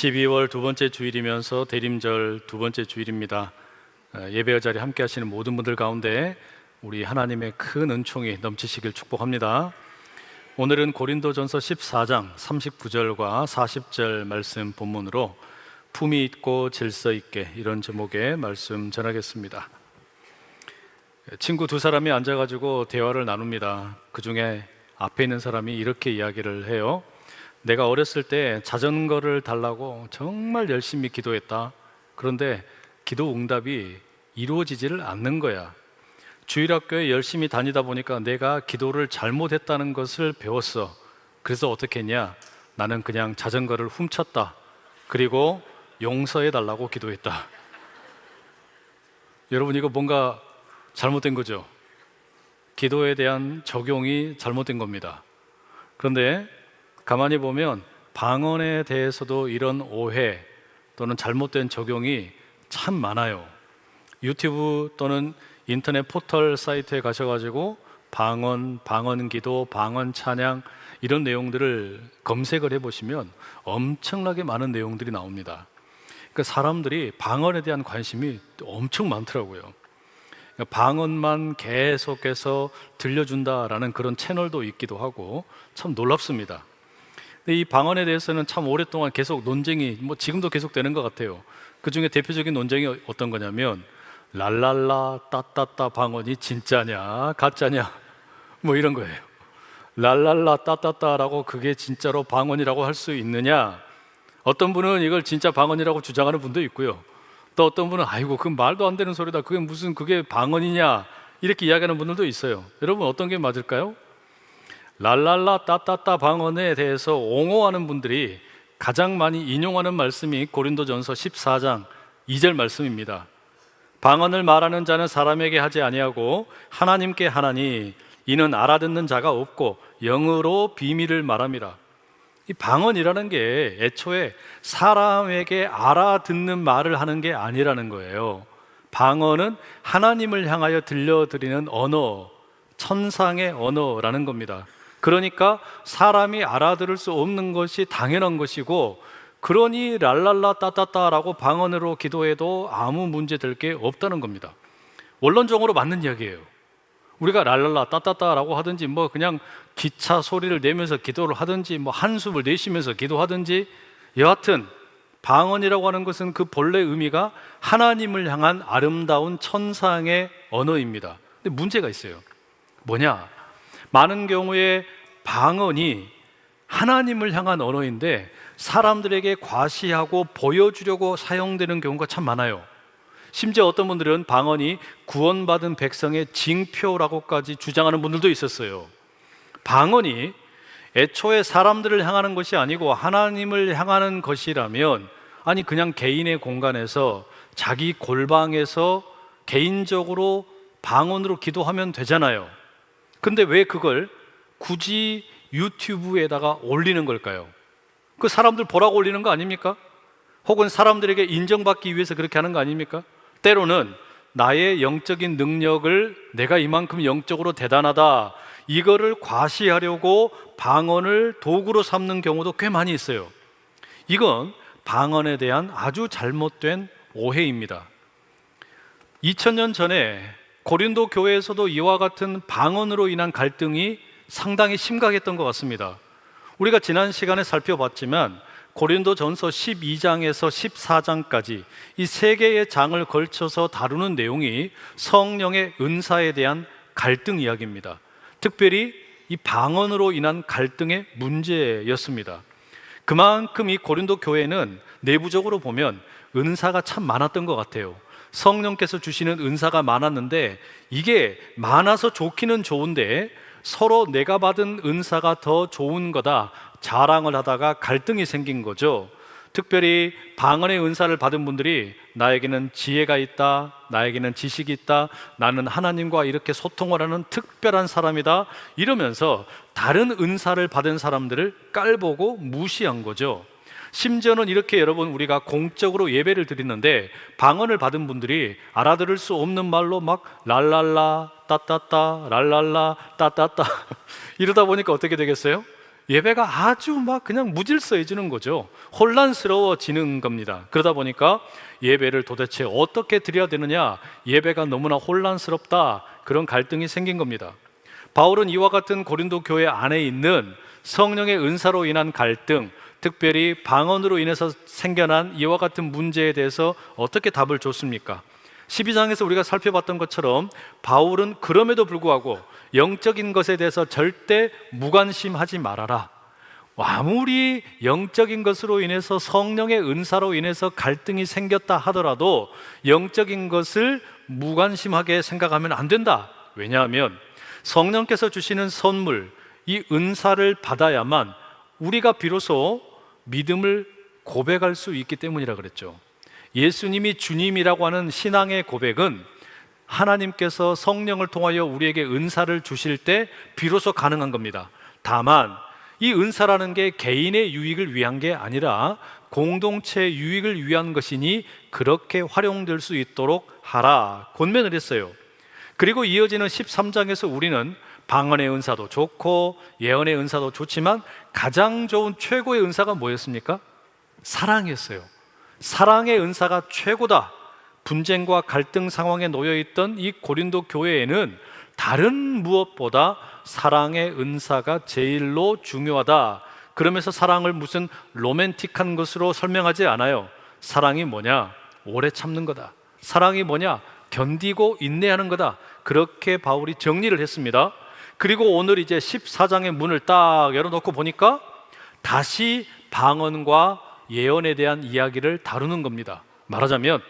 12월 두 번째 주일이면서 대림절 두 번째 주일입니다. 예배 자리 함께 하시는 모든 분들 가운데 우리 하나님의 큰 은총이 넘치시길 축복합니다. 오늘은 고린도전서 14장 39절과 40절 말씀 본문으로 품위 있고 질서 있게, 이런 제목의 말씀 전하겠습니다. 친구 두 사람이 앉아가지고 대화를 나눕니다. 그 중에 앞에 있는 사람이 이렇게 이야기를 해요. 내가 어렸을 때 자전거를 달라고 정말 열심히 기도했다. 그런데 기도 응답이 이루어지지를 않는 거야. 주일학교에 열심히 다니다 보니까 내가 기도를 잘못했다는 것을 배웠어. 그래서 어떻게 했냐? 나는 그냥 자전거를 훔쳤다. 그리고 용서해 달라고 기도했다. 여러분, 이거 뭔가 잘못된 거죠? 기도에 대한 적용이 잘못된 겁니다. 그런데 가만히 보면 방언에 대해서도 이런 오해 또는 잘못된 적용이 참 많아요. 유튜브 또는 인터넷 포털 사이트에 가셔가지고 방언 기도, 방언 찬양, 이런 내용들을 검색을 해보시면 엄청나게 많은 내용들이 나옵니다. 그러니까 사람들이 방언에 대한 관심이 엄청 많더라고요. 그러니까 방언만 계속해서 들려준다라는 그런 채널도 있기도 하고 참 놀랍습니다. 근데 이 방언에 대해서는 참 오랫동안 계속 논쟁이, 지금도 계속되는 것 같아요. 그 중에 대표적인 논쟁이 어떤 거냐면 랄랄라 따따따 방언이 진짜냐 가짜냐 이런 거예요. 랄랄라 따따따라고 그게 진짜로 방언이라고 할 수 있느냐. 어떤 분은 이걸 진짜 방언이라고 주장하는 분도 있고요. 또 어떤 분은 아이고 그 말도 안 되는 소리다, 그게 방언이냐, 이렇게 이야기하는 분들도 있어요. 여러분, 어떤 게 맞을까요? 랄랄라 따따따 방언에 대해서 옹호하는 분들이 가장 많이 인용하는 말씀이 고린도전서 14장 2절 말씀입니다. 방언을 말하는 자는 사람에게 하지 아니하고 하나님께 하나니 이는 알아듣는 자가 없고 영으로 비밀을 말함이라. 이 방언이라는 게 애초에 사람에게 알아듣는 말을 하는 게 아니라는 거예요. 방언은 하나님을 향하여 들려드리는 언어, 천상의 언어라는 겁니다. 그러니까 사람이 알아들을 수 없는 것이 당연한 것이고, 그러니 랄랄라 따따따라고 방언으로 기도해도 아무 문제 될 게 없다는 겁니다. 원론적으로 맞는 이야기예요. 우리가 랄랄라 따따따라고 하든지 그냥 기차 소리를 내면서 기도를 하든지 한숨을 내쉬면서 기도하든지, 여하튼 방언이라고 하는 것은 그 본래 의미가 하나님을 향한 아름다운 천상의 언어입니다. 근데 문제가 있어요. 뭐냐? 많은 경우에 방언이 하나님을 향한 언어인데 사람들에게 과시하고 보여주려고 사용되는 경우가 참 많아요. 심지어 어떤 분들은 방언이 구원받은 백성의 징표라고까지 주장하는 분들도 있었어요. 방언이 애초에 사람들을 향하는 것이 아니고 하나님을 향하는 것이라면, 아니 그냥 개인의 공간에서 자기 골방에서 개인적으로 방언으로 기도하면 되잖아요. 근데 왜 그걸 굳이 유튜브에다가 올리는 걸까요? 그 사람들 보라고 올리는 거 아닙니까? 혹은 사람들에게 인정받기 위해서 그렇게 하는 거 아닙니까? 때로는 나의 영적인 능력을, 내가 이만큼 영적으로 대단하다, 이거를 과시하려고 방언을 도구로 삼는 경우도 꽤 많이 있어요. 이건 방언에 대한 아주 잘못된 오해입니다. 2000년 전에 고린도 교회에서도 이와 같은 방언으로 인한 갈등이 상당히 심각했던 것 같습니다. 우리가 지난 시간에 살펴봤지만 고린도전서 12장에서 14장까지 이 세 개의 장을 걸쳐서 다루는 내용이 성령의 은사에 대한 갈등 이야기입니다. 특별히 이 방언으로 인한 갈등의 문제였습니다. 그만큼 이 고린도 교회는 내부적으로 보면 은사가 참 많았던 것 같아요. 성령께서 주시는 은사가 많았는데 이게 많아서 좋기는 좋은데 서로 내가 받은 은사가 더 좋은 거다 자랑을 하다가 갈등이 생긴 거죠. 특별히 방언의 은사를 받은 분들이 나에게는 지혜가 있다, 나에게는 지식이 있다, 나는 하나님과 이렇게 소통을 하는 특별한 사람이다, 이러면서 다른 은사를 받은 사람들을 깔보고 무시한 거죠. 심지어는 이렇게, 여러분, 우리가 공적으로 예배를 드리는데 방언을 받은 분들이 알아들을 수 없는 말로 막 랄랄라 따따따 랄랄라 따따따 이러다 보니까 어떻게 되겠어요? 예배가 아주 막 그냥 무질서해지는 거죠. 혼란스러워지는 겁니다. 그러다 보니까 예배를 도대체 어떻게 드려야 되느냐, 예배가 너무나 혼란스럽다, 그런 갈등이 생긴 겁니다. 바울은 이와 같은 고린도 교회 안에 있는 성령의 은사로 인한 갈등, 특별히 방언으로 인해서 생겨난 이와 같은 문제에 대해서 어떻게 답을 줬습니까? 12장에서 우리가 살펴봤던 것처럼 바울은 그럼에도 불구하고 영적인 것에 대해서 절대 무관심하지 말아라. 아무리 영적인 것으로 인해서, 성령의 은사로 인해서 갈등이 생겼다 하더라도 영적인 것을 무관심하게 생각하면 안 된다. 왜냐하면 성령께서 주시는 선물, 이 은사를 받아야만 우리가 비로소 믿음을 고백할 수 있기 때문이라 그랬죠. 예수님이 주님이라고 하는 신앙의 고백은 하나님께서 성령을 통하여 우리에게 은사를 주실 때 비로소 가능한 겁니다. 다만 이 은사라는 게 개인의 유익을 위한 게 아니라 공동체의 유익을 위한 것이니 그렇게 활용될 수 있도록 하라, 권면을 했어요. 그리고 이어지는 13장에서 우리는 방언의 은사도 좋고 예언의 은사도 좋지만 가장 좋은 최고의 은사가 뭐였습니까? 사랑이었어요. 사랑의 은사가 최고다. 분쟁과 갈등 상황에 놓여있던 이 고린도 교회에는 다른 무엇보다 사랑의 은사가 제일로 중요하다. 그러면서 사랑을 무슨 로맨틱한 것으로 설명하지 않아요. 사랑이 뭐냐? 오래 참는 거다. 사랑이 뭐냐? 견디고 인내하는 거다. 그렇게 바울이 정리를 했습니다. 그리고 오늘 이제 14장의 문을 딱 열어놓고 보니까 다시 방언과 예언에 대한 이야기를 다루는 겁니다. 말하자면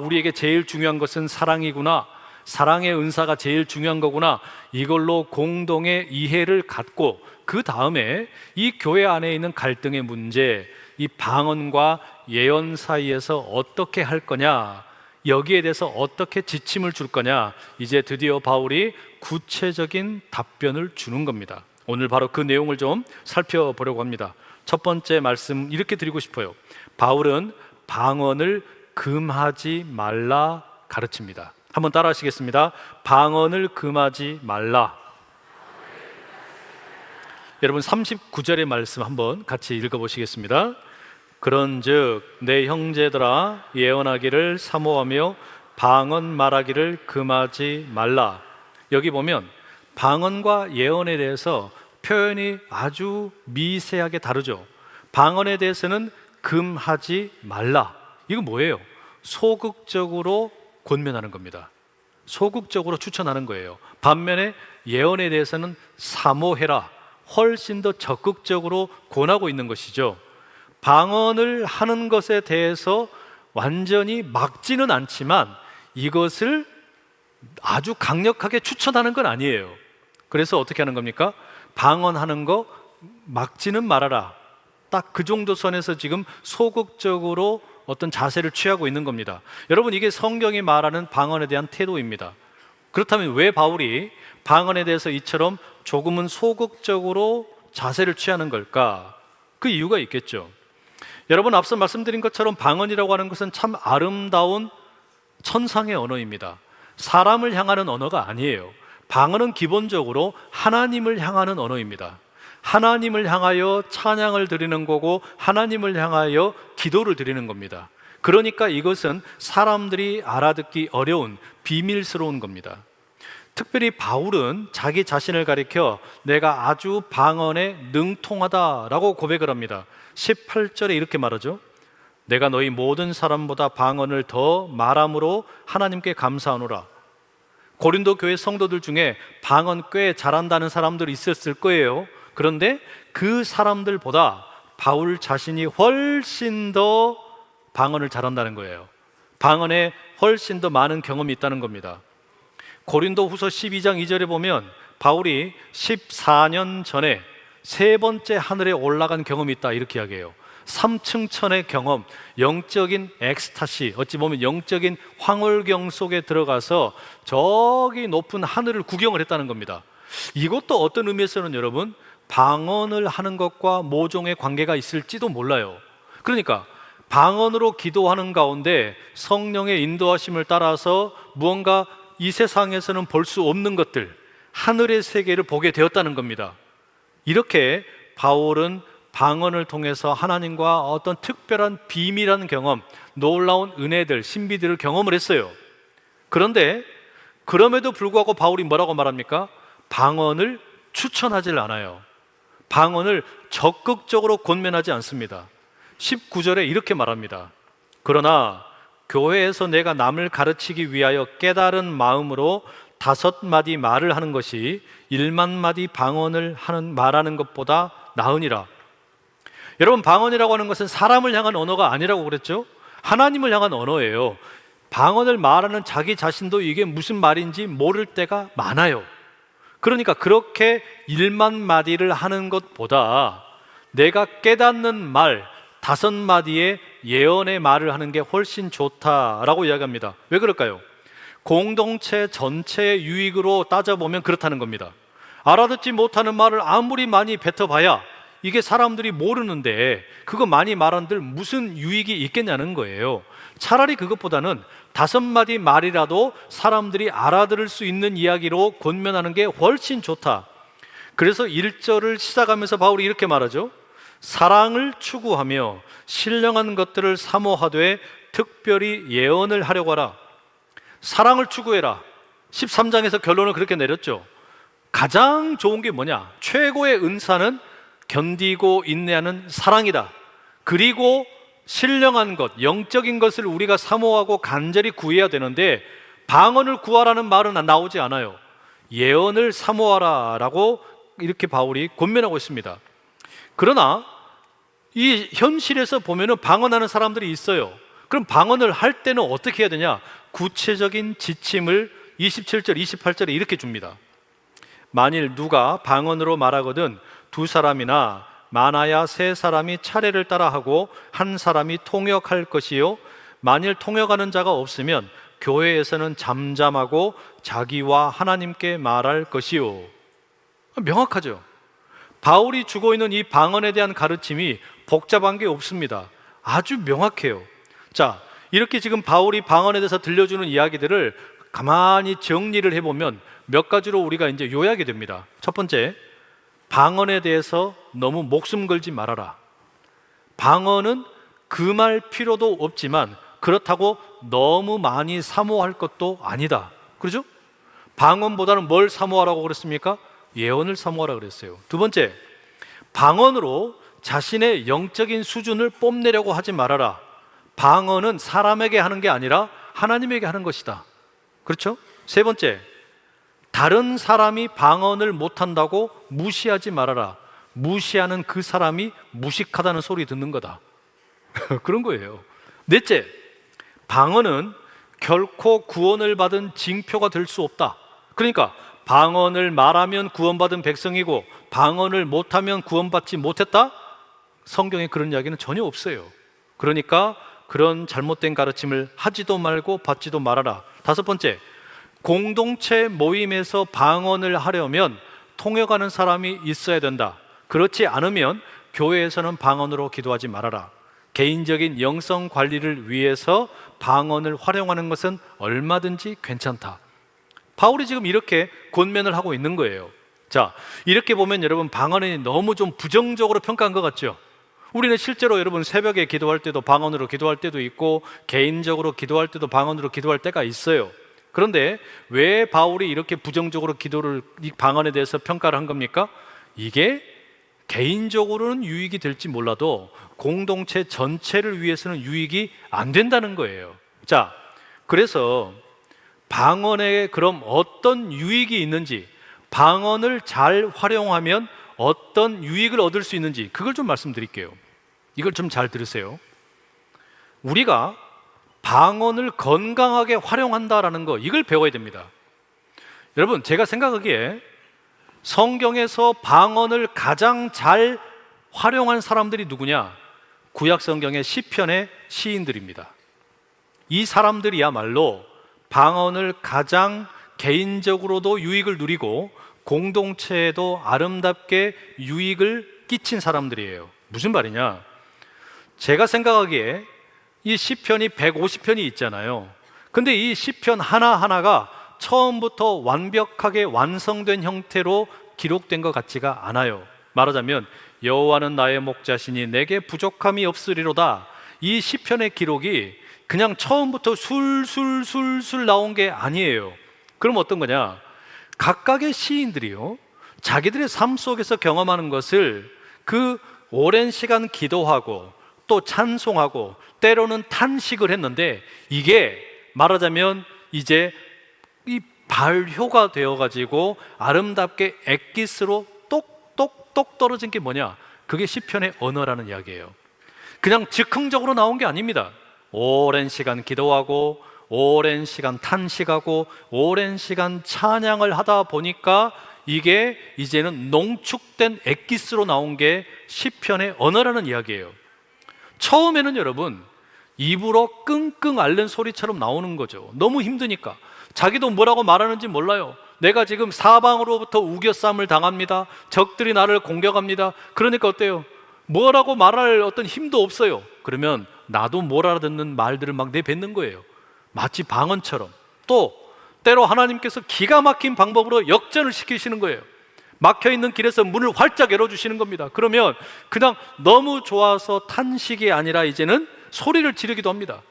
우리에게 제일 중요한 것은 사랑이구나, 사랑의 은사가 제일 중요한 거구나, 이걸로 공동의 이해를 갖고 그 다음에 이 교회 안에 있는 갈등의 문제, 이 방언과 예언 사이에서 어떻게 할 거냐, 여기에 대해서 어떻게 지침을 줄 거냐, 이제 드디어 바울이 구체적인 답변을 주는 겁니다. 오늘 바로 그 내용을 좀 살펴보려고 합니다. 첫 번째 말씀 이렇게 드리고 싶어요. 바울은 방언을 금하지 말라 가르칩니다. 한번 따라 하시겠습니다. 방언을 금하지 말라. 여러분 39절의 말씀 한번 같이 읽어보시겠습니다. 그런즉 내 형제들아, 예언하기를 사모하며 방언 말하기를 금하지 말라. 여기 보면 방언과 예언에 대해서 표현이 아주 미세하게 다르죠. 방언에 대해서는 금하지 말라. 이거 뭐예요? 소극적으로 권면하는 겁니다. 소극적으로 추천하는 거예요. 반면에 예언에 대해서는 사모해라. 훨씬 더 적극적으로 권하고 있는 것이죠. 방언을 하는 것에 대해서 완전히 막지는 않지만 이것을 아주 강력하게 추천하는 건 아니에요. 그래서 어떻게 하는 겁니까? 방언하는 거 막지는 말아라. 딱 그 정도 선에서 지금 소극적으로 어떤 자세를 취하고 있는 겁니다. 여러분, 이게 성경이 말하는 방언에 대한 태도입니다. 그렇다면 왜 바울이 방언에 대해서 이처럼 조금은 소극적으로 자세를 취하는 걸까? 그 이유가 있겠죠. 여러분, 앞서 말씀드린 것처럼 방언이라고 하는 것은 참 아름다운 천상의 언어입니다. 사람을 향하는 언어가 아니에요. 방언은 기본적으로 하나님을 향하는 언어입니다. 하나님을 향하여 찬양을 드리는 거고 하나님을 향하여 기도를 드리는 겁니다. 그러니까 이것은 사람들이 알아듣기 어려운 비밀스러운 겁니다. 특별히 바울은 자기 자신을 가리켜 내가 아주 방언에 능통하다라고 고백을 합니다. 18절에 이렇게 말하죠. 내가 너희 모든 사람보다 방언을 더 말함으로 하나님께 감사하노라. 고린도 교회 성도들 중에 방언 꽤 잘한다는 사람들이 있었을 거예요. 그런데 그 사람들보다 바울 자신이 훨씬 더 방언을 잘한다는 거예요. 방언에 훨씬 더 많은 경험이 있다는 겁니다. 고린도 후서 12장 2절에 보면 바울이 14년 전에 세 번째 하늘에 올라간 경험이 있다, 이렇게 이야기해요. 3층 천의 경험, 영적인 엑스타시, 어찌 보면 영적인 황홀경 속에 들어가서 저기 높은 하늘을 구경을 했다는 겁니다. 이것도 어떤 의미에서는 여러분, 방언을 하는 것과 모종의 관계가 있을지도 몰라요. 그러니까 방언으로 기도하는 가운데 성령의 인도하심을 따라서 무언가 이 세상에서는 볼 수 없는 것들, 하늘의 세계를 보게 되었다는 겁니다. 이렇게 바울은 방언을 통해서 하나님과 어떤 특별한 비밀한 경험, 놀라운 은혜들, 신비들을 경험을 했어요. 그런데 그럼에도 불구하고 바울이 뭐라고 말합니까? 방언을 추천하질 않아요. 방언을 적극적으로 권면하지 않습니다. 19절에 이렇게 말합니다. 그러나 교회에서 내가 남을 가르치기 위하여 깨달은 마음으로 5마디 말을 하는 것이 1만 마디 방언을 말하는 것보다 나으니라. 여러분, 방언이라고 하는 것은 사람을 향한 언어가 아니라고 그랬죠? 하나님을 향한 언어예요. 방언을 말하는 자기 자신도 이게 무슨 말인지 모를 때가 많아요. 그러니까 그렇게 1만 마디를 하는 것보다 내가 깨닫는 말 5마디의 예언의 말을 하는 게 훨씬 좋다라고 이야기합니다. 왜 그럴까요? 공동체 전체의 유익으로 따져보면 그렇다는 겁니다. 알아듣지 못하는 말을 아무리 많이 뱉어봐야 이게 사람들이 모르는데 그거 많이 말한들 무슨 유익이 있겠냐는 거예요. 차라리 그것보다는 5마디 말이라도 사람들이 알아들을 수 있는 이야기로 권면하는 게 훨씬 좋다. 그래서 1절을 시작하면서 바울이 이렇게 말하죠. 사랑을 추구하며 신령한 것들을 사모하되 특별히 예언을 하려고 하라. 사랑을 추구해라. 13장에서 결론을 그렇게 내렸죠. 가장 좋은 게 뭐냐? 최고의 은사는 견디고 인내하는 사랑이다. 그리고 신령한 것, 영적인 것을 우리가 사모하고 간절히 구해야 되는데 방언을 구하라는 말은 나오지 않아요. 예언을 사모하라 라고 이렇게 바울이 권면하고 있습니다. 그러나 이 현실에서 보면은 방언하는 사람들이 있어요. 그럼 방언을 할 때는 어떻게 해야 되냐? 구체적인 지침을 27절, 28절에 이렇게 줍니다. 만일 누가 방언으로 말하거든 2사람이나 많아야 3사람이 차례를 따라하고 1사람이 통역할 것이요 만일 통역하는 자가 없으면 교회에서는 잠잠하고 자기와 하나님께 말할 것이요. 명확하죠. 바울이 주고 있는 이 방언에 대한 가르침이 복잡한 게 없습니다. 아주 명확해요. 자, 이렇게 지금 바울이 방언에 대해서 들려주는 이야기들을 가만히 정리를 해보면 몇 가지로 우리가 이제 요약이 됩니다. 첫 번째, 방언에 대해서 너무 목숨 걸지 말아라. 방언은 금할 필요도 없지만 그렇다고 너무 많이 사모할 것도 아니다. 그렇죠? 방언보다는 뭘 사모하라고 그랬습니까? 예언을 사모하라 그랬어요. 두 번째, 방언으로 자신의 영적인 수준을 뽐내려고 하지 말아라. 방언은 사람에게 하는 게 아니라 하나님에게 하는 것이다. 그렇죠? 세 번째, 다른 사람이 방언을 못한다고 무시하지 말아라. 무시하는 그 사람이 무식하다는 소리 듣는 거다. 그런 거예요. 넷째, 방언은 결코 구원을 받은 징표가 될 수 없다. 그러니까 방언을 말하면 구원받은 백성이고 방언을 못하면 구원받지 못했다? 성경에 그런 이야기는 전혀 없어요. 그러니까 그런 잘못된 가르침을 하지도 말고 받지도 말아라. 다섯 번째, 공동체 모임에서 방언을 하려면 통역하는 사람이 있어야 된다. 그렇지 않으면 교회에서는 방언으로 기도하지 말아라. 개인적인 영성 관리를 위해서 방언을 활용하는 것은 얼마든지 괜찮다. 바울이 지금 이렇게 권면을 하고 있는 거예요. 자, 이렇게 보면 여러분 방언이 너무 좀 부정적으로 평가한 것 같죠? 우리는 실제로 여러분 새벽에 기도할 때도 방언으로 기도할 때도 있고 개인적으로 기도할 때도 방언으로 기도할 때가 있어요. 그런데 왜 바울이 이렇게 부정적으로 기도를 이 방언에 대해서 평가를 한 겁니까? 이게 개인적으로는 유익이 될지 몰라도 공동체 전체를 위해서는 유익이 안 된다는 거예요. 자, 그래서 방언에 그럼 어떤 유익이 있는지, 방언을 잘 활용하면 어떤 유익을 얻을 수 있는지 그걸 좀 말씀드릴게요. 이걸 좀 잘 들으세요. 우리가 방언을 건강하게 활용한다라는 거, 이걸 배워야 됩니다. 여러분, 제가 생각하기에 성경에서 방언을 가장 잘 활용한 사람들이 누구냐? 구약 성경의 시편의 시인들입니다. 이 사람들이야말로 방언을 가장 개인적으로도 유익을 누리고 공동체에도 아름답게 유익을 끼친 사람들이에요. 무슨 말이냐? 제가 생각하기에 이 시편이 150편이 있잖아요. 근데 이 시편 하나하나가 처음부터 완벽하게 완성된 형태로 기록된 것 같지가 않아요. 말하자면 여호와는 나의 목자시니 내게 부족함이 없으리로다. 이 시편의 기록이 그냥 처음부터 술술술술 나온 게 아니에요. 그럼 어떤 거냐? 각각의 시인들이요, 자기들의 삶 속에서 경험하는 것을 그 오랜 시간 기도하고 또 찬송하고 때로는 탄식을 했는데, 이게 말하자면 이제 이 발효가 되어가지고 아름답게 엑기스로 똑똑똑 떨어진 게 뭐냐? 그게 시편의 언어라는 이야기예요. 그냥 즉흥적으로 나온 게 아닙니다. 오랜 시간 기도하고 오랜 시간 탄식하고 오랜 시간 찬양을 하다 보니까 이게 이제는 농축된 엑기스로 나온 게 시편의 언어라는 이야기예요. 처음에는 여러분 입으로 끙끙 앓는 소리처럼 나오는 거죠. 너무 힘드니까. 자기도 뭐라고 말하는지 몰라요. 내가 지금 사방으로부터 우겨쌈을 당합니다. 적들이 나를 공격합니다. 그러니까 어때요? 뭐라고 말할 어떤 힘도 없어요. 그러면 나도 못 알아듣는 말들을 막 내뱉는 거예요. 마치 방언처럼. 또 때로 하나님께서 기가 막힌 방법으로 역전을 시키시는 거예요. 막혀있는 길에서 문을 활짝 열어주시는 겁니다. 그러면 그냥 너무 좋아서 탄식이 아니라 이제는 소리를 지르기도 합니다.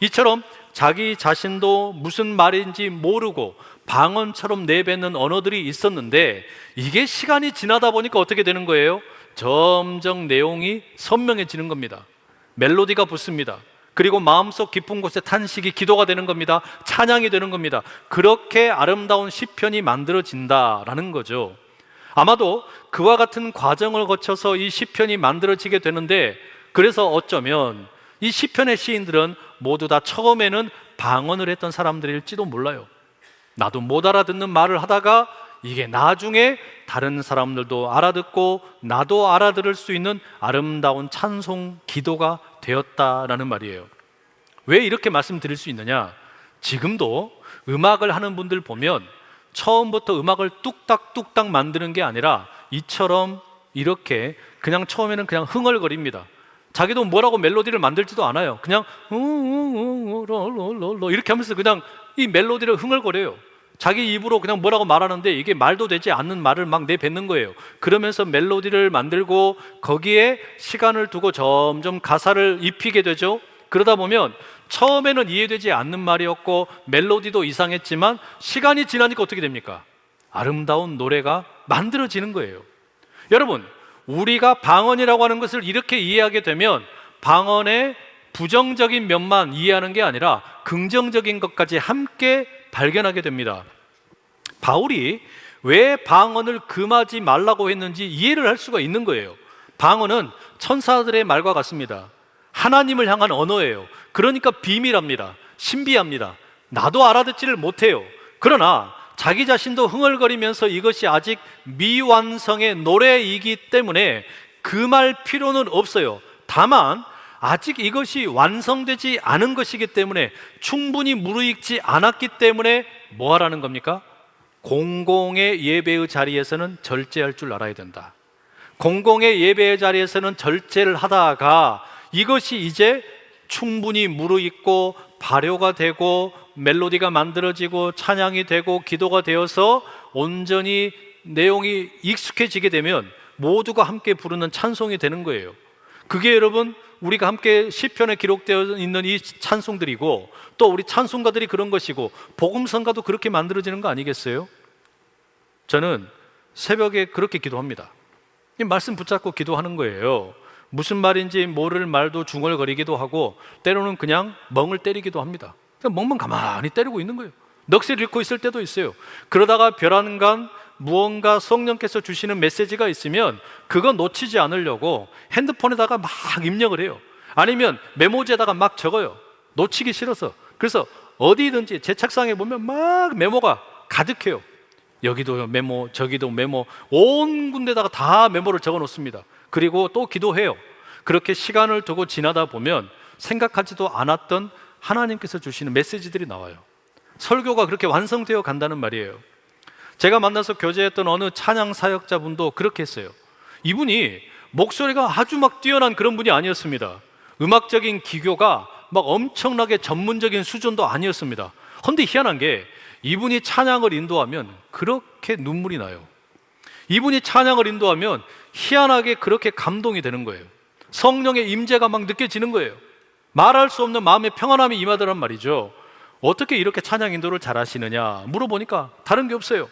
이처럼 자기 자신도 무슨 말인지 모르고 방언처럼 내뱉는 언어들이 있었는데, 이게 시간이 지나다 보니까 어떻게 되는 거예요? 점점 내용이 선명해지는 겁니다. 멜로디가 붙습니다. 그리고 마음속 깊은 곳에 탄식이 기도가 되는 겁니다. 찬양이 되는 겁니다. 그렇게 아름다운 시편이 만들어진다라는 거죠. 아마도 그와 같은 과정을 거쳐서 이 시편이 만들어지게 되는데, 그래서 어쩌면 이 시편의 시인들은 모두 다 처음에는 방언을 했던 사람들일지도 몰라요. 나도 못 알아듣는 말을 하다가 이게 나중에 다른 사람들도 알아듣고 나도 알아들을 수 있는 아름다운 찬송 기도가 되었다라는 말이에요. 왜 이렇게 말씀드릴 수 있느냐? 지금도 음악을 하는 분들 보면 처음부터 음악을 뚝딱뚝딱 만드는 게 아니라 이처럼 이렇게 그냥 처음에는 그냥 흥얼거립니다. 자기도 뭐라고 멜로디를 만들지도 않아요. 그냥 이렇게 하면서 그냥 이 멜로디를 흥얼거려요. 자기 입으로 그냥 뭐라고 말하는데 이게 말도 되지 않는 말을 막 내뱉는 거예요. 그러면서 멜로디를 만들고 거기에 시간을 두고 점점 가사를 입히게 되죠. 그러다 보면 처음에는 이해되지 않는 말이었고 멜로디도 이상했지만 시간이 지나니까 어떻게 됩니까? 아름다운 노래가 만들어지는 거예요. 여러분, 우리가 방언이라고 하는 것을 이렇게 이해하게 되면 방언의 부정적인 면만 이해하는 게 아니라 긍정적인 것까지 함께 발견하게 됩니다. 바울이 왜 방언을 금하지 말라고 했는지 이해를 할 수가 있는 거예요. 방언은 천사들의 말과 같습니다. 하나님을 향한 언어예요. 그러니까 비밀합니다. 신비합니다. 나도 알아듣지를 못해요. 그러나 자기 자신도 흥얼거리면서 이것이 아직 미완성의 노래이기 때문에 금할 필요는 없어요. 다만 아직 이것이 완성되지 않은 것이기 때문에, 충분히 무르익지 않았기 때문에 뭐 하라는 겁니까? 공공의 예배의 자리에서는 절제할 줄 알아야 된다. 공공의 예배의 자리에서는 절제를 하다가 이것이 이제 충분히 무르익고 발효가 되고 멜로디가 만들어지고 찬양이 되고 기도가 되어서 온전히 내용이 익숙해지게 되면 모두가 함께 부르는 찬송이 되는 거예요. 그게 여러분 우리가 함께 시편에 기록되어 있는 이 찬송들이고, 또 우리 찬송가들이 그런 것이고 복음성가도 그렇게 만들어지는 거 아니겠어요? 저는 새벽에 그렇게 기도합니다. 이 말씀 붙잡고 기도하는 거예요. 무슨 말인지 모를 말도 중얼거리기도 하고 때로는 그냥 멍을 때리기도 합니다. 그냥 멍만 가만히 때리고 있는 거예요. 넋을 잃고 있을 때도 있어요. 그러다가 별안간 무언가 성령께서 주시는 메시지가 있으면 그거 놓치지 않으려고 핸드폰에다가 막 입력을 해요. 아니면 메모지에다가 막 적어요. 놓치기 싫어서. 그래서 어디든지 제 책상에 보면 막 메모가 가득해요. 여기도 메모, 저기도 메모, 온 군데다가 다 메모를 적어 놓습니다. 그리고 또 기도해요. 그렇게 시간을 두고 지나다 보면 생각하지도 않았던 하나님께서 주시는 메시지들이 나와요. 설교가 그렇게 완성되어 간다는 말이에요. 제가 만나서 교제했던 어느 찬양 사역자분도 그렇게 했어요. 이분이 목소리가 아주 막 뛰어난 그런 분이 아니었습니다. 음악적인 기교가 막 엄청나게 전문적인 수준도 아니었습니다. 그런데 희한한 게 이분이 찬양을 인도하면 그렇게 눈물이 나요. 이분이 찬양을 인도하면 희한하게 그렇게 감동이 되는 거예요. 성령의 임재가 막 느껴지는 거예요. 말할 수 없는 마음의 평안함이 임하더란 말이죠. 어떻게 이렇게 찬양 인도를 잘 하시느냐 물어보니까 다른 게 없어요.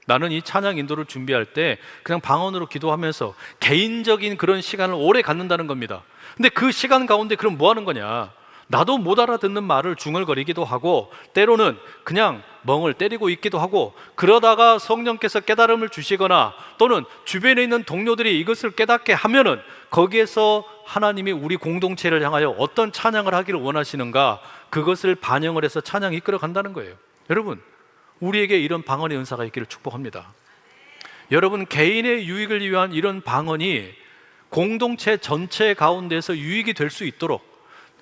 나는 이 찬양 인도를 준비할 때 그냥 방언으로 기도하면서 개인적인 그런 시간을 오래 갖는다는 겁니다. 근데 그 시간 가운데 그럼 뭐 하는 거냐? 나도 못 알아듣는 말을 중얼거리기도 하고 때로는 그냥 멍을 때리고 있기도 하고, 그러다가 성령께서 깨달음을 주시거나 또는 주변에 있는 동료들이 이것을 깨닫게 하면은 거기에서 하나님이 우리 공동체를 향하여 어떤 찬양을 하기를 원하시는가, 그것을 반영을 해서 찬양이 이끌어 간다는 거예요. 여러분, 우리에게 이런 방언의 은사가 있기를 축복합니다. 여러분, 개인의 유익을 위한 이런 방언이 공동체 전체 가운데서 유익이 될 수 있도록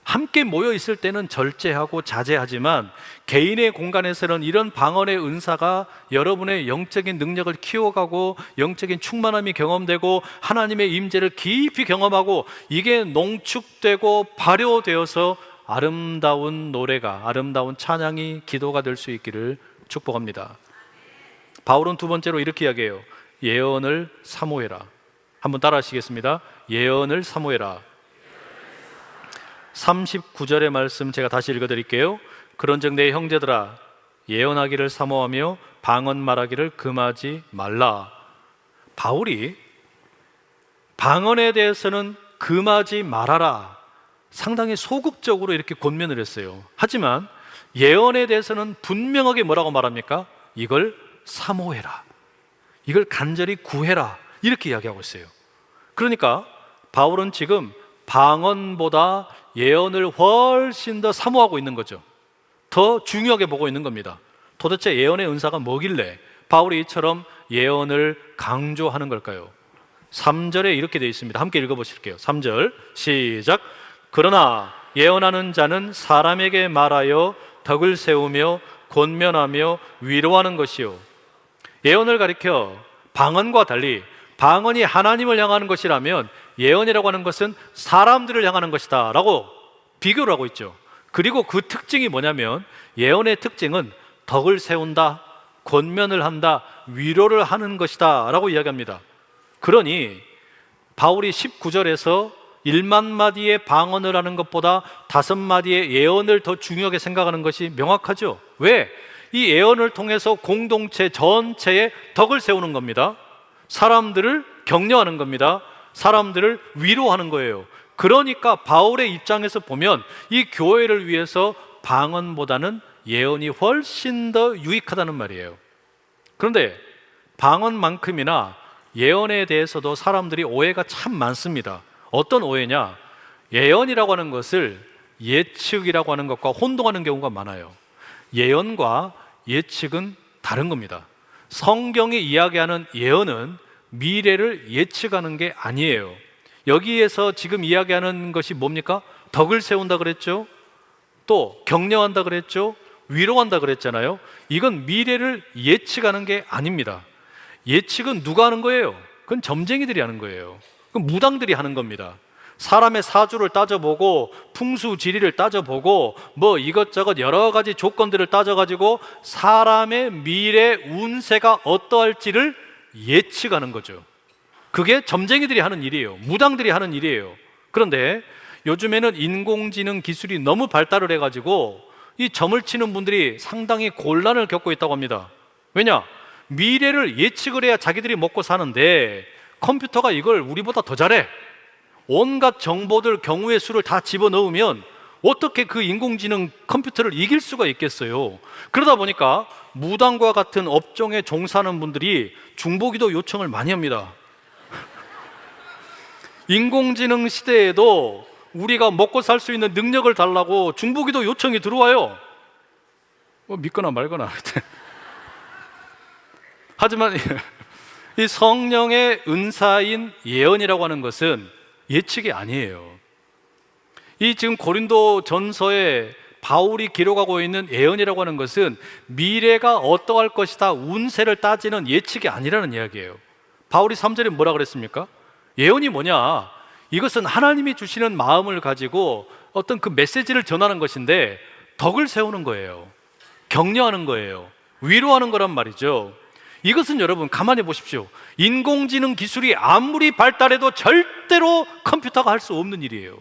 함께 모여 있을 때는 절제하고 자제하지만 개인의 공간에서는 이런 방언의 은사가 여러분의 영적인 능력을 키워가고 영적인 충만함이 경험되고 하나님의 임재를 깊이 경험하고 이게 농축되고 발효되어서 아름다운 노래가, 아름다운 찬양이, 기도가 될 수 있기를 축복합니다. 바울은 두 번째로 이렇게 이야기해요. 예언을 사모해라. 한번 따라 하시겠습니다. 예언을 사모해라. 39절의 말씀 제가 다시 읽어드릴게요. 그런즉 내 형제들아, 예언하기를 사모하며 방언 말하기를 금하지 말라. 바울이 방언에 대해서는 금하지 말아라, 상당히 소극적으로 이렇게 권면을 했어요. 하지만 예언에 대해서는 분명하게 뭐라고 말합니까? 이걸 사모해라, 이걸 간절히 구해라, 이렇게 이야기하고 있어요. 그러니까 바울은 지금 방언보다 예언을 훨씬 더 사모하고 있는 거죠. 더 중요하게 보고 있는 겁니다. 도대체 예언의 은사가 뭐길래 바울이 이처럼 예언을 강조하는 걸까요? 3절에 이렇게 되어 있습니다. 함께 읽어보실게요. 3절 시작. 그러나 예언하는 자는 사람에게 말하여 덕을 세우며 권면하며 위로하는 것이요. 예언을 가리켜 방언과 달리 방언이 하나님을 향하는 것이라면 예언이라고 하는 것은 사람들을 향하는 것이다 라고 비교를 하고 있죠. 그리고 그 특징이 뭐냐면 예언의 특징은 덕을 세운다, 권면을 한다, 위로를 하는 것이다 라고 이야기합니다. 그러니 바울이 19절에서 1만 마디의 방언을 하는 것보다 5마디의 예언을 더 중요하게 생각하는 것이 명확하죠. 왜? 이 예언을 통해서 공동체 전체에 덕을 세우는 겁니다. 사람들을 격려하는 겁니다. 사람들을 위로하는 거예요. 그러니까 바울의 입장에서 보면 이 교회를 위해서 방언보다는 예언이 훨씬 더 유익하다는 말이에요. 그런데 방언만큼이나 예언에 대해서도 사람들이 오해가 참 많습니다. 어떤 오해냐? 예언이라고 하는 것을 예측이라고 하는 것과 혼동하는 경우가 많아요. 예언과 예측은 다른 겁니다. 성경이 이야기하는 예언은 미래를 예측하는 게 아니에요. 여기에서 지금 이야기하는 것이 뭡니까? 덕을 세운다 그랬죠? 또 격려한다 그랬죠? 위로한다 그랬잖아요. 이건 미래를 예측하는 게 아닙니다. 예측은 누가 하는 거예요? 그건 점쟁이들이 하는 거예요. 그건 무당들이 하는 겁니다. 사람의 사주를 따져보고 풍수지리를 따져보고 뭐 이것저것 여러 가지 조건들을 따져가지고 사람의 미래 운세가 어떠할지를 예측하는 거죠. 그게 점쟁이들이 하는 일이에요. 무당들이 하는 일이에요. 그런데 요즘에는 인공지능 기술이 너무 발달을 해가지고 이 점을 치는 분들이 상당히 곤란을 겪고 있다고 합니다. 왜냐? 미래를 예측을 해야 자기들이 먹고 사는데 컴퓨터가 이걸 우리보다 더 잘해. 온갖 정보들, 경우의 수를 다 집어넣으면 어떻게 그 인공지능 컴퓨터를 이길 수가 있겠어요. 그러다 보니까 무당과 같은 업종에 종사하는 분들이 중보기도 요청을 많이 합니다. 인공지능 시대에도 우리가 먹고 살 수 있는 능력을 달라고 중보기도 요청이 들어와요. 뭐 믿거나 말거나. 하지만 이 성령의 은사인 예언이라고 하는 것은 예측이 아니에요. 이 지금 고린도 전서에 바울이 기록하고 있는 예언이라고 하는 것은 미래가 어떠할 것이다, 운세를 따지는 예측이 아니라는 이야기예요. 바울이 3절에 뭐라 그랬습니까? 예언이 뭐냐? 이것은 하나님이 주시는 마음을 가지고 어떤 그 메시지를 전하는 것인데 덕을 세우는 거예요. 격려하는 거예요. 위로하는 거란 말이죠. 이것은 여러분 가만히 보십시오. 인공지능 기술이 아무리 발달해도 절대로 컴퓨터가 할 수 없는 일이에요.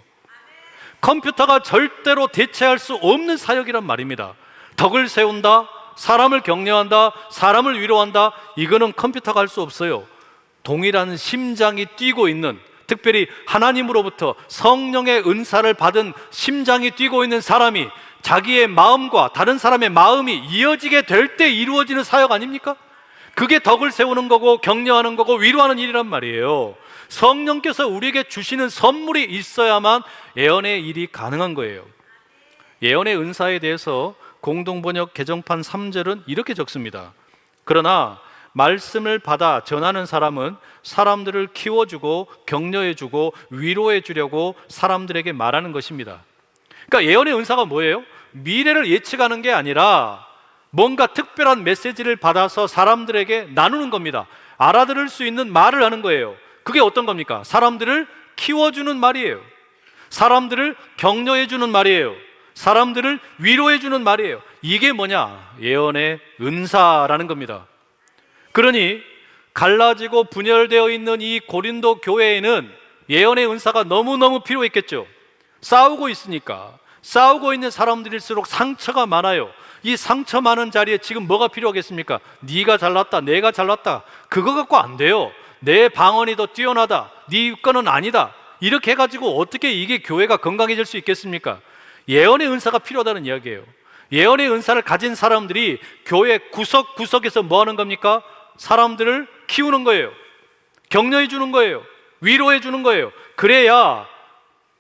컴퓨터가 절대로 대체할 수 없는 사역이란 말입니다. 덕을 세운다, 사람을 격려한다, 사람을 위로한다, 이거는 컴퓨터가 할 수 없어요. 동일한 심장이 뛰고 있는, 특별히 하나님으로부터 성령의 은사를 받은 심장이 뛰고 있는 사람이 자기의 마음과 다른 사람의 마음이 이어지게 될 때 이루어지는 사역 아닙니까? 그게 덕을 세우는 거고 격려하는 거고 위로하는 일이란 말이에요. 성령께서 우리에게 주시는 선물이 있어야만 예언의 일이 가능한 거예요. 예언의 은사에 대해서 공동번역 개정판 3절은 이렇게 적습니다. 그러나 말씀을 받아 전하는 사람은 사람들을 키워주고 격려해주고 위로해주려고 사람들에게 말하는 것입니다. 그러니까 예언의 은사가 뭐예요? 미래를 예측하는 게 아니라 뭔가 특별한 메시지를 받아서 사람들에게 나누는 겁니다. 알아들을 수 있는 말을 하는 거예요. 그게 어떤 겁니까? 사람들을 키워주는 말이에요. 사람들을 격려해주는 말이에요. 사람들을 위로해주는 말이에요. 이게 뭐냐? 예언의 은사라는 겁니다. 그러니 갈라지고 분열되어 있는 이 고린도 교회에는 예언의 은사가 너무너무 필요했겠죠. 싸우고 있으니까. 싸우고 있는 사람들일수록 상처가 많아요. 이 상처 많은 자리에 지금 뭐가 필요하겠습니까? 네가 잘났다, 내가 잘났다, 그거 갖고 안 돼요. 내 방언이 더 뛰어나다, 네 거는 아니다, 이렇게 해가지고 어떻게 이게 교회가 건강해질 수 있겠습니까? 예언의 은사가 필요하다는 이야기예요. 예언의 은사를 가진 사람들이 교회 구석구석에서 뭐 하는 겁니까? 사람들을 키우는 거예요. 격려해 주는 거예요. 위로해 주는 거예요. 그래야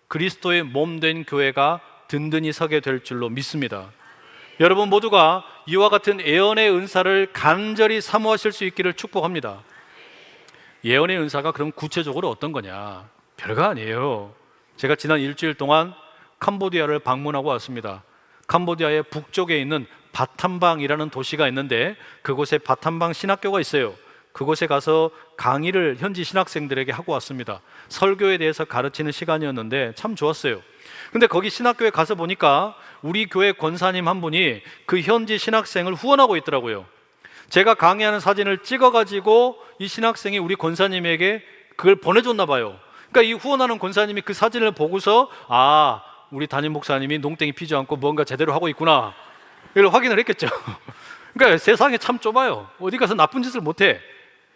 그리스도의 몸된 교회가 든든히 서게 될 줄로 믿습니다. 여러분 모두가 이와 같은 예언의 은사를 간절히 사모하실 수 있기를 축복합니다. 예언의 은사가 그럼 구체적으로 어떤 거냐? 별거 아니에요. 제가 지난 일주일 동안 캄보디아를 방문하고 왔습니다. 캄보디아의 북쪽에 있는 바탐방이라는 도시가 있는데 그곳에 바탐방 신학교가 있어요. 그곳에 가서 강의를 현지 신학생들에게 하고 왔습니다. 설교에 대해서 가르치는 시간이었는데 참 좋았어요. 근데 거기 신학교에 가서 보니까 우리 교회 권사님 한 분이 그 현지 신학생을 후원하고 있더라고요. 제가 강의하는 사진을 찍어가지고 이 신학생이 우리 권사님에게 그걸 보내줬나 봐요. 그러니까 이 후원하는 권사님이 그 사진을 보고서 아, 우리 담임 목사님이 농땡이 피지 않고 뭔가 제대로 하고 있구나, 이걸 확인을 했겠죠. 그러니까 세상에 참 좁아요. 어디 가서 나쁜 짓을 못해.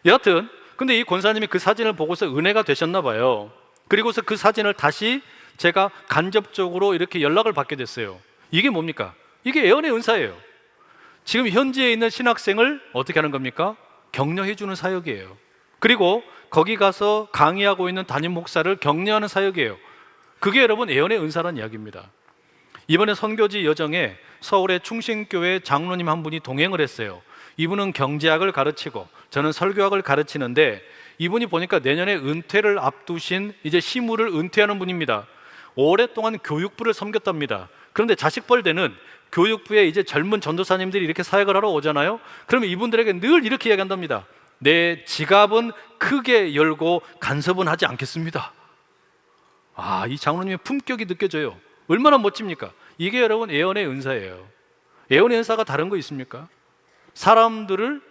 여하튼 근데 이 권사님이 그 사진을 보고서 은혜가 되셨나 봐요. 그리고서 그 사진을 다시 제가 간접적으로 이렇게 연락을 받게 됐어요. 이게 뭡니까? 이게 예언의 은사예요. 지금 현지에 있는 신학생을 어떻게 하는 겁니까? 격려해 주는 사역이에요. 그리고 거기 가서 강의하고 있는 담임 목사를 격려하는 사역이에요. 그게 여러분 예언의 은사라는 이야기입니다. 이번에 선교지 여정에 서울의 충신교회 장로님 한 분이 동행을 했어요. 이분은 경제학을 가르치고 저는 설교학을 가르치는데 이분이 보니까 내년에 은퇴를 앞두신 이제 시무를 은퇴하는 분입니다. 오랫동안 교육부를 섬겼답니다. 그런데 자식벌되는 교육부에 이제 젊은 전도사님들이 이렇게 사역을 하러 오잖아요. 그러면 이분들에게 늘 이렇게 이야기한답니다. 내 지갑은 크게 열고 간섭은 하지 않겠습니다. 아, 이 장로님의 품격이 느껴져요. 얼마나 멋집니까? 이게 여러분 예언의 은사예요. 예언의 은사가 다른 거 있습니까? 사람들을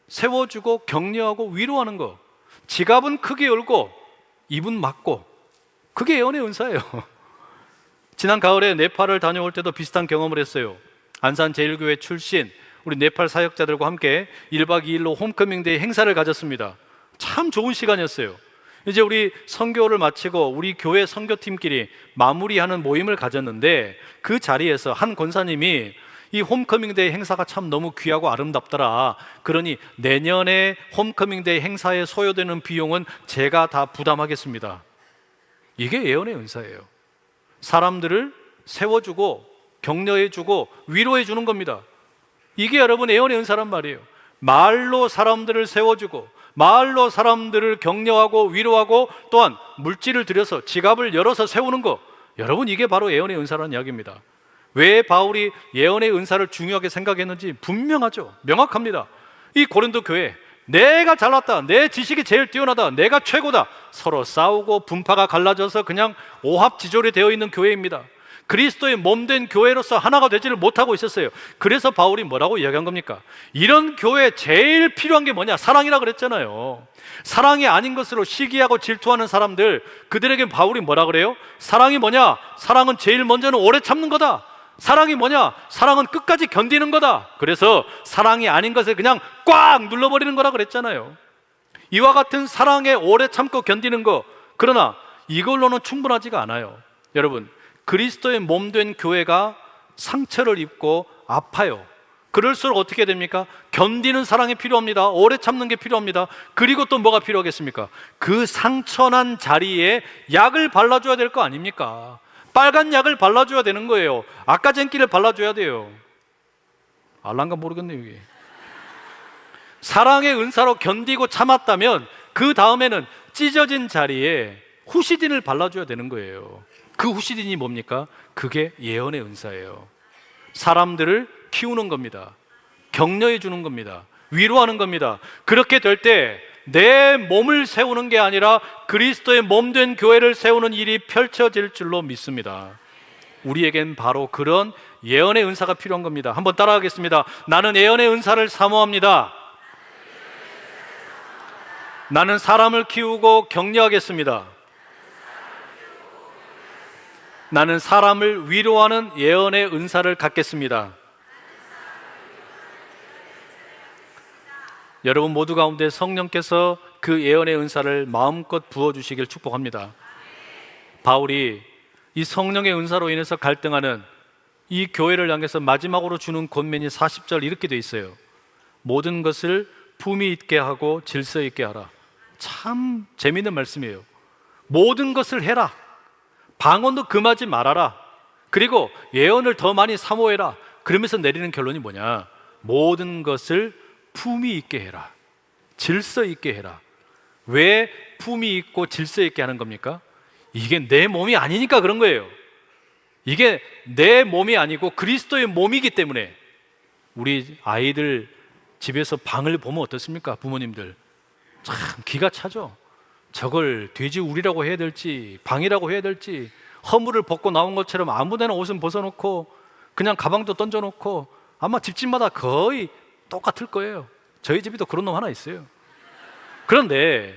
세워주고 격려하고 위로하는 거. 지갑은 크게 열고 입은 막고, 그게 예언의 은사예요. 지난 가을에 네팔을 다녀올 때도 비슷한 경험을 했어요. 안산 제일교회 출신 우리 네팔 사역자들과 함께 1박 2일로 홈커밍데이 행사를 가졌습니다. 참 좋은 시간이었어요. 이제 우리 선교를 마치고 우리 교회 선교팀끼리 마무리하는 모임을 가졌는데 그 자리에서 한 권사님이 이 홈커밍데이 행사가 참 너무 귀하고 아름답더라. 그러니 내년에 홈커밍데이 행사에 소요되는 비용은 제가 다 부담하겠습니다. 이게 예언의 은사예요. 사람들을 세워주고 격려해주고 위로해주는 겁니다. 이게 여러분 예언의 은사란 말이에요. 말로 사람들을 세워주고 말로 사람들을 격려하고 위로하고 또한 물질을 들여서 지갑을 열어서 세우는 거, 여러분 이게 바로 예언의 은사라는 이야기입니다. 왜 바울이 예언의 은사를 중요하게 생각했는지 분명하죠. 명확합니다. 이 고린도 교회, 내가 잘났다, 내 지식이 제일 뛰어나다, 내가 최고다, 서로 싸우고 분파가 갈라져서 그냥 오합지졸이 되어 있는 교회입니다. 그리스도의 몸된 교회로서 하나가 되지를 못하고 있었어요. 그래서 바울이 뭐라고 이야기한 겁니까? 이런 교회에 제일 필요한 게 뭐냐? 사랑이라 그랬잖아요. 사랑이 아닌 것으로 시기하고 질투하는 사람들, 그들에게 바울이 뭐라 그래요? 사랑이 뭐냐? 사랑은 제일 먼저는 오래 참는 거다. 사랑이 뭐냐? 사랑은 끝까지 견디는 거다. 그래서 사랑이 아닌 것을 그냥 꽉 눌러버리는 거라 그랬잖아요. 이와 같은 사랑에 오래 참고 견디는 거, 그러나 이걸로는 충분하지가 않아요. 여러분, 그리스도의 몸된 교회가 상처를 입고 아파요. 그럴수록 어떻게 됩니까? 견디는 사랑이 필요합니다. 오래 참는 게 필요합니다. 그리고 또 뭐가 필요하겠습니까? 그 상처난 자리에 약을 발라줘야 될 거 아닙니까? 빨간 약을 발라줘야 되는 거예요. 아까젠기를 발라줘야 돼요. 알란가 모르겠네요, 이게. 사랑의 은사로 견디고 참았다면 그 다음에는 찢어진 자리에 후시딘을 발라줘야 되는 거예요. 그 후시딘이 뭡니까? 그게 예언의 은사예요. 사람들을 키우는 겁니다. 격려해 주는 겁니다. 위로하는 겁니다. 그렇게 될 때 내 몸을 세우는 게 아니라 그리스도의 몸된 교회를 세우는 일이 펼쳐질 줄로 믿습니다. 우리에겐 바로 그런 예언의 은사가 필요한 겁니다. 한번 따라하겠습니다. 나는 예언의 은사를 사모합니다. 나는 사람을 키우고 격려하겠습니다. 나는 사람을 위로하는 예언의 은사를 갖겠습니다. 여러분 모두 가운데 성령께서 그 예언의 은사를 마음껏 부어주시길 축복합니다. 바울이 이 성령의 은사로 인해서 갈등하는 이 교회를 향해서 마지막으로 주는 권면이 40절 이렇게 돼 있어요. 모든 것을 품위 있게 하고 질서 있게 하라. 참 재미있는 말씀이에요. 모든 것을 해라. 방언도 금하지 말아라. 그리고 예언을 더 많이 사모해라. 그러면서 내리는 결론이 뭐냐? 모든 것을 품위 있게 해라. 질서 있게 해라. 왜 품위 있고 질서 있게 하는 겁니까? 이게 내 몸이 아니니까 그런 거예요. 이게 내 몸이 아니고 그리스도의 몸이기 때문에. 우리 아이들 집에서 방을 보면 어떻습니까? 부모님들 참 기가 차죠. 저걸 돼지우리라고 해야 될지 방이라고 해야 될지, 허물을 벗고 나온 것처럼 아무데나 옷은 벗어놓고 그냥 가방도 던져놓고, 아마 집집마다 거의 똑같을 거예요. 저희 집에도 그런 놈 하나 있어요. 그런데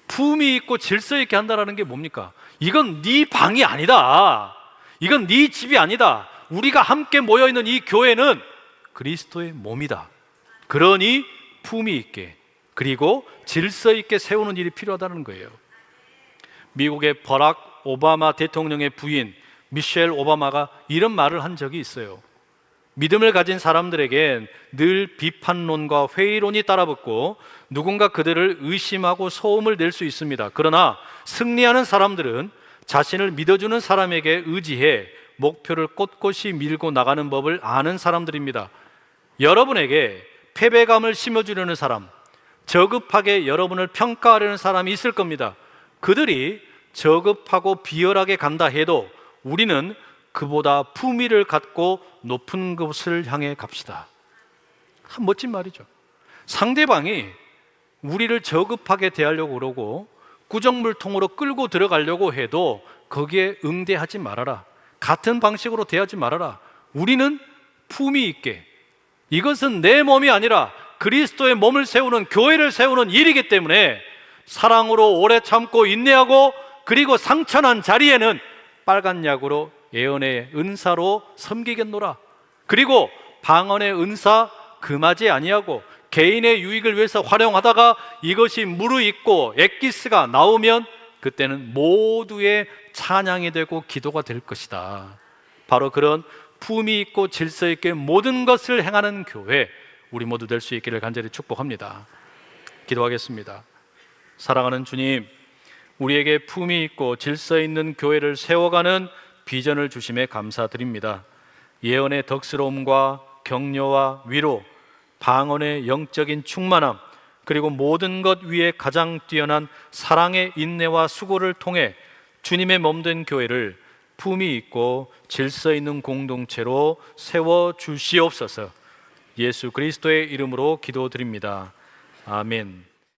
품위 있고 질서 있게 한다는 게 뭡니까? 이건 네 방이 아니다. 이건 네 집이 아니다. 우리가 함께 모여있는 이 교회는 그리스도의 몸이다. 그러니 품위 있게, 그리고 질서 있게 세우는 일이 필요하다는 거예요. 미국의 버락 오바마 대통령의 부인 미셸 오바마가 이런 말을 한 적이 있어요. 믿음을 가진 사람들에겐 늘 비판론과 회의론이 따라붙고 누군가 그들을 의심하고 소음을 낼 수 있습니다. 그러나 승리하는 사람들은 자신을 믿어주는 사람에게 의지해 목표를 꼿꼿이 밀고 나가는 법을 아는 사람들입니다. 여러분에게 패배감을 심어주려는 사람, 저급하게 여러분을 평가하려는 사람이 있을 겁니다. 그들이 저급하고 비열하게 간다 해도 우리는 그보다 품위를 갖고 높은 곳을 향해 갑시다. 참 멋진 말이죠. 상대방이 우리를 저급하게 대하려고 그러고 구정물통으로 끌고 들어가려고 해도 거기에 응대하지 말아라. 같은 방식으로 대하지 말아라. 우리는 품위 있게, 이것은 내 몸이 아니라 그리스도의 몸을 세우는, 교회를 세우는 일이기 때문에 사랑으로 오래 참고 인내하고, 그리고 상처난 자리에는 빨간 약으로 예언의 은사로 섬기겠노라. 그리고 방언의 은사 금하지 아니하고 개인의 유익을 위해서 활용하다가 이것이 무르익고 엑기스가 나오면 그때는 모두의 찬양이 되고 기도가 될 것이다. 바로 그런 품위 있고 질서 있게 모든 것을 행하는 교회, 우리 모두 될 수 있기를 간절히 축복합니다. 기도하겠습니다. 사랑하는 주님, 우리에게 품위 있고 질서 있는 교회를 세워가는 비전을 주심에 감사드립니다. 예언의 덕스러움과 격려와 위로, 방언의 영적인 충만함, 그리고 모든 것 위에 가장 뛰어난 사랑의 인내와 수고를 통해 주님의 몸된 교회를 품위 있고 질서 있는 공동체로 세워 주시옵소서. 예수 그리스도의 이름으로 기도드립니다. 아멘.